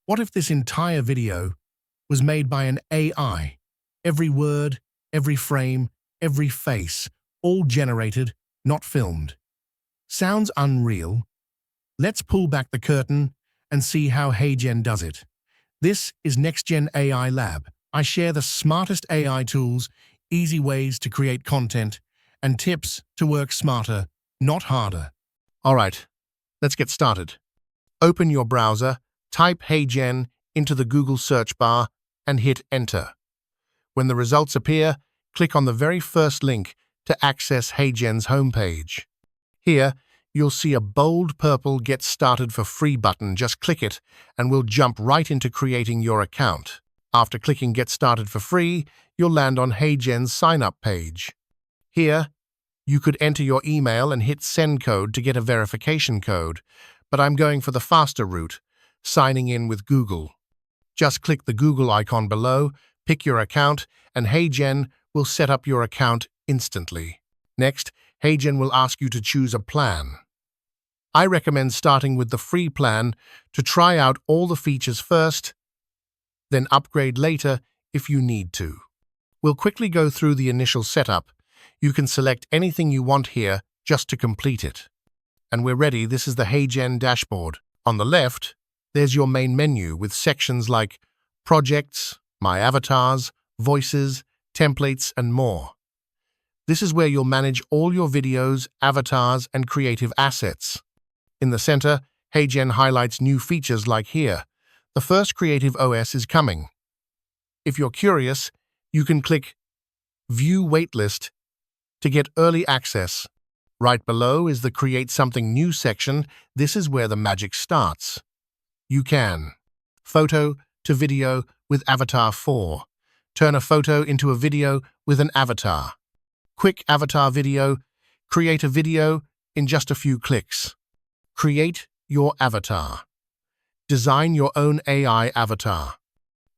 What if this entire video was made by an AI? Every word, every frame, every face, all generated, not filmed. Sounds unreal? Let's pull back the curtain and see how HeyGen does it. This is NextGen AI Lab. I share the smartest AI tools, easy ways to create content, and tips to work smarter, not harder. All right, let's get started. Open your browser, type HeyGen into the Google search bar, and hit Enter. When the results appear, click on the very first link to access HeyGen's homepage. Here, you'll see a bold purple Get Started for Free button. Just click it, and we'll jump right into creating your account. After clicking Get Started for Free, you'll land on HeyGen's sign-up page. Here, you could enter your email and hit Send Code to get a verification code, but I'm going for the faster route, signing in with Google. Just click the Google icon below, pick your account, and HeyGen will set up your account instantly. Next, HeyGen will ask you to choose a plan. I recommend starting with the free plan to try out all the features first, then upgrade later if you need to. We'll quickly go through the initial setup. You can select anything you want here just to complete it. And we're ready. This is the HeyGen dashboard. On the left, there's your main menu with sections like Projects, My Avatars, Voices, Templates, and more. This is where you'll manage all your videos, avatars, and creative assets. In the center, HeyGen highlights new features like here. The first Creative OS is coming. If you're curious, you can click View Waitlist to get early access. Right below is the Create Something New section. This is where the magic starts. You can photo to video with Avatar 4. Turn a photo into a video with an avatar. Quick avatar video. Create a video in just a few clicks. Create your avatar. Design your own AI avatar.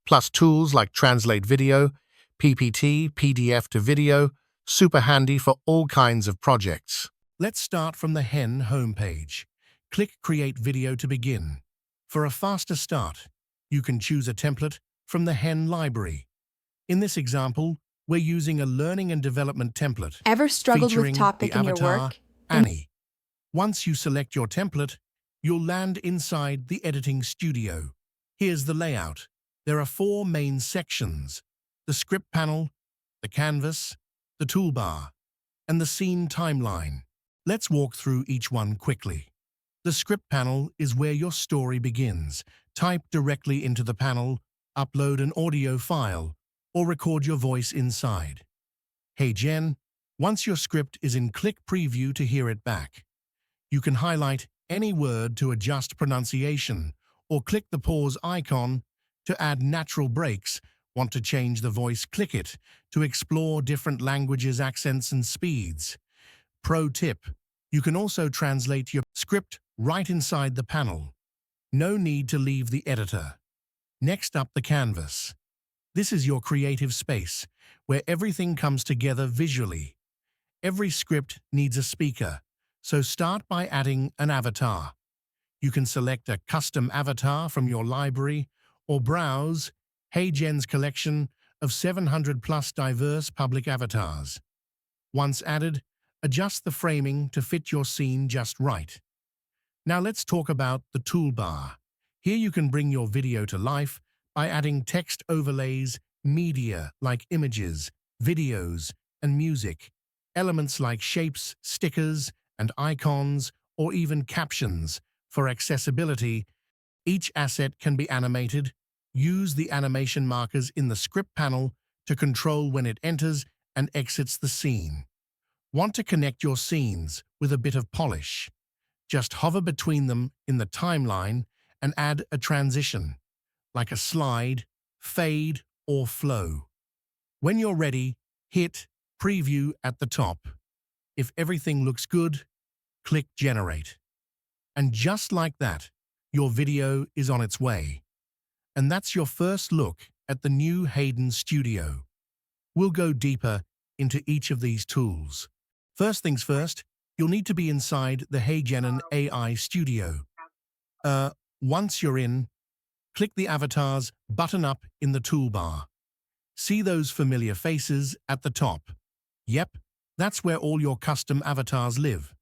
Plus tools like Translate Video, PPT, PDF to video, super handy for all kinds of projects. Let's start from the HeyGen homepage. Click Create Video to begin. For a faster start, you can choose a template from the HeyGen library. In this example, we're using a learning and development template. Ever struggled with featuring topic the in your avatar, work? Annie. Once you select your template, you'll land inside the editing studio. Here's the layout. There are 4 main sections: the script panel, the canvas, the toolbar, and the scene timeline. Let's walk through each one quickly. The script panel is where your story begins. Type directly into the panel, upload an audio file, or record your voice inside. HeyGen, once your script is in, click Preview to hear it back. You can highlight any word to adjust pronunciation, or click the pause icon to add natural breaks. Want to change the voice? Click it to explore different languages, accents, and speeds. Pro tip: you can also translate your script right inside the panel. No need to leave the editor. Next up, the canvas. This is your creative space, where everything comes together visually. Every script needs a speaker, so start by adding an avatar. You can select a custom avatar from your library or browse HeyGen's collection of 700+ diverse public avatars. Once added, adjust the framing to fit your scene just right. Now let's talk about the toolbar. Here you can bring your video to life by adding text overlays, media like images, videos, and music, elements like shapes, stickers, and icons, or even captions. For accessibility, each asset can be animated. Use the animation markers in the script panel to control when it enters and exits the scene. Want to connect your scenes with a bit of polish? Just hover between them in the timeline and add a transition, like a slide, fade, or flow. When you're ready, hit Preview at the top. If everything looks good, click Generate. And just like that, your video is on its way. And that's your first look at the new HeyGen Studio. We'll go deeper into each of these tools. First things first, you'll need to be inside the HeyGen AI Studio. Once you're in, Click the Avatars button up in the toolbar. See those familiar faces at the top? Yep, that's where all your custom avatars live.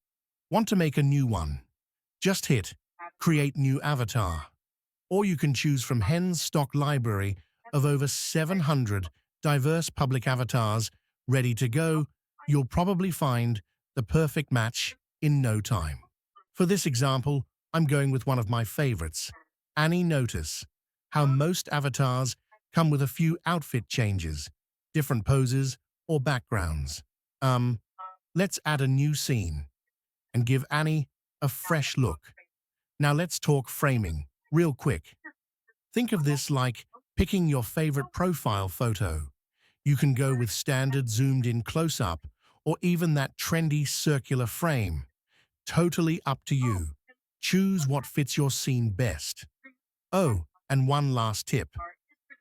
Want to make a new one? Just hit Create New Avatar. Or you can choose from HeyGen's stock library of over 700 diverse public avatars ready to go. You'll probably find the perfect match in no time. For this example, I'm going with one of my favorites. Annie. Notice how most avatars come with a few outfit changes, different poses, or backgrounds. Let's add a new scene and give Annie a fresh look. Now let's talk framing, real quick. Think of this like picking your favorite profile photo. You can go with standard zoomed-in close-up or even that trendy circular frame. Totally up to you. Choose what fits your scene best. Oh, and one last tip.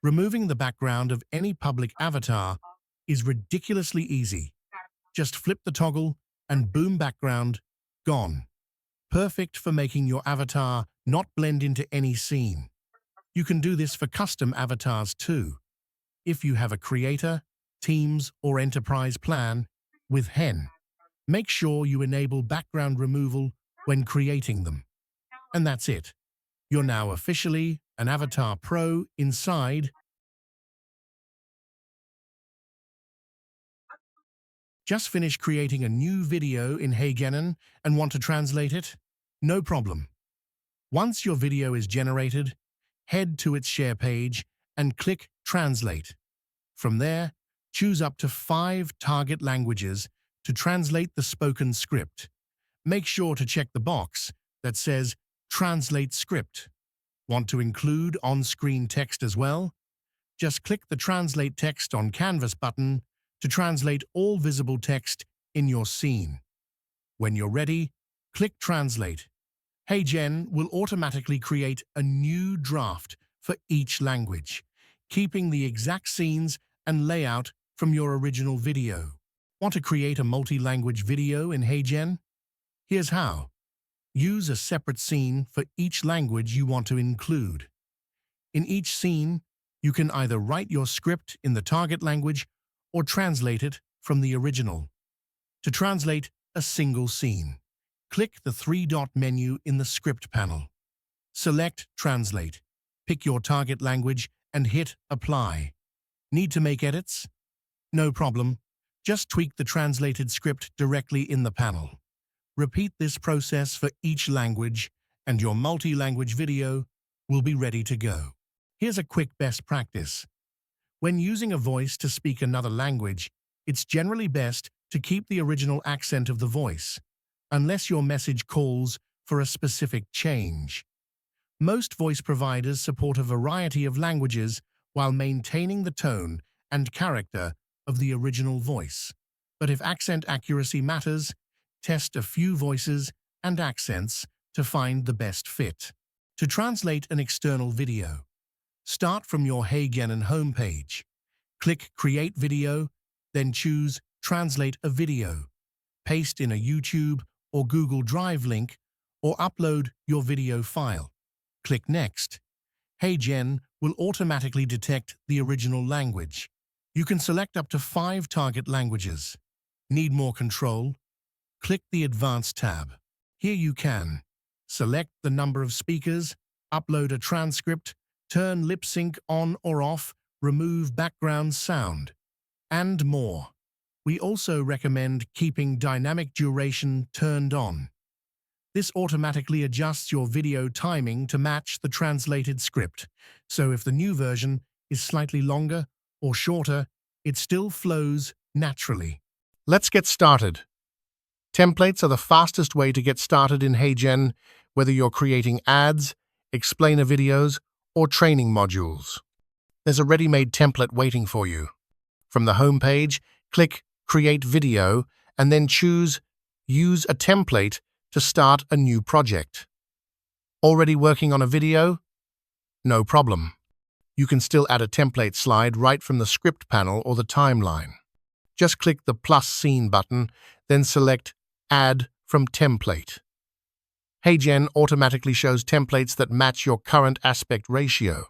Removing the background of any public avatar is ridiculously easy. Just flip the toggle and boom, background gone. Perfect for making your avatar not blend into any scene. You can do this for custom avatars too. If you have a creator, teams, or enterprise plan with HeyGen, make sure you enable background removal when creating them. And that's it. You're now officially an Avatar Pro inside. Just finished creating a new video in HeyGen and want to translate it? No problem. Once your video is generated, head to its share page and click Translate. From there, choose up to 5 target languages to translate the spoken script. Make sure to check the box that says Translate Script. Want to include on-screen text as well? Just click the Translate Text on Canvas button to translate all visible text in your scene. When you're ready, click Translate. HeyGen will automatically create a new draft for each language, keeping the exact scenes and layout from your original video. Want to create a multi-language video in HeyGen? Here's how. Use a separate scene for each language you want to include. In each scene, you can either write your script in the target language or translate it from the original. To translate a single scene, click the 3-dot menu in the script panel. Select Translate, pick your target language, and hit Apply. Need to make edits? No problem. Just tweak the translated script directly in the panel. Repeat this process for each language, and your multi-language video will be ready to go. Here's a quick best practice. When using a voice to speak another language, it's generally best to keep the original accent of the voice, unless your message calls for a specific change. Most voice providers support a variety of languages while maintaining the tone and character of the original voice. But if accent accuracy matters, test a few voices and accents to find the best fit. To translate an external video, start from your HeyGen homepage. Click Create Video, then choose Translate a Video. Paste in a YouTube or Google Drive link or upload your video file. Click Next. HeyGen will automatically detect the original language. You can select up to 5 target languages. Need more control? Click the Advanced tab. Here you can select the number of speakers, upload a transcript, turn lip sync on or off, remove background sound, and more. We also recommend keeping dynamic duration turned on. This automatically adjusts your video timing to match the translated script, so if the new version is slightly longer or shorter, it still flows naturally. Let's get started. Templates are the fastest way to get started in HeyGen, whether you're creating ads, explainer videos, or training modules. There's a ready-made template waiting for you. From the homepage, click Create Video and then choose Use a Template to start a new project. Already working on a video? No problem. You can still add a template slide right from the script panel or the timeline. Just click the plus scene button, then select Add from Template. HeyGen automatically shows templates that match your current aspect ratio.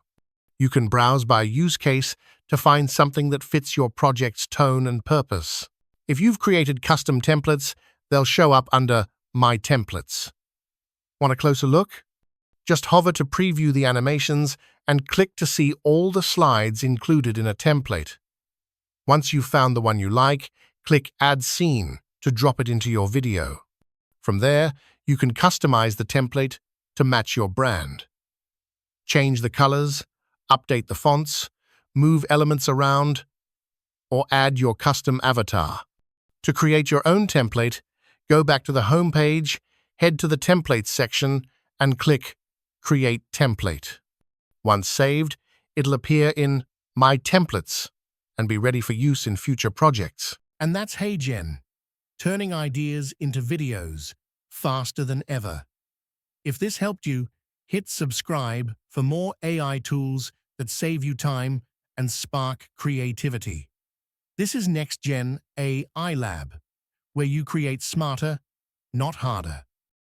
You can browse by use case to find something that fits your project's tone and purpose. If you've created custom templates, they'll show up under My Templates. Want a closer look? Just hover to preview the animations and click to see all the slides included in a template. Once you've found the one you like, click Add Scene to drop it into your video. From there, you can customize the template to match your brand. Change the colors, update the fonts, move elements around, or add your custom avatar. To create your own template, go back to the home page, head to the Templates section, and click Create Template. Once saved, it'll appear in My Templates and be ready for use in future projects. And that's HeyGen, turning ideas into videos faster than ever. If this helped you, hit subscribe for more AI tools that save you time and spark creativity. This is Next Gen AI Lab, where you create smarter, not harder.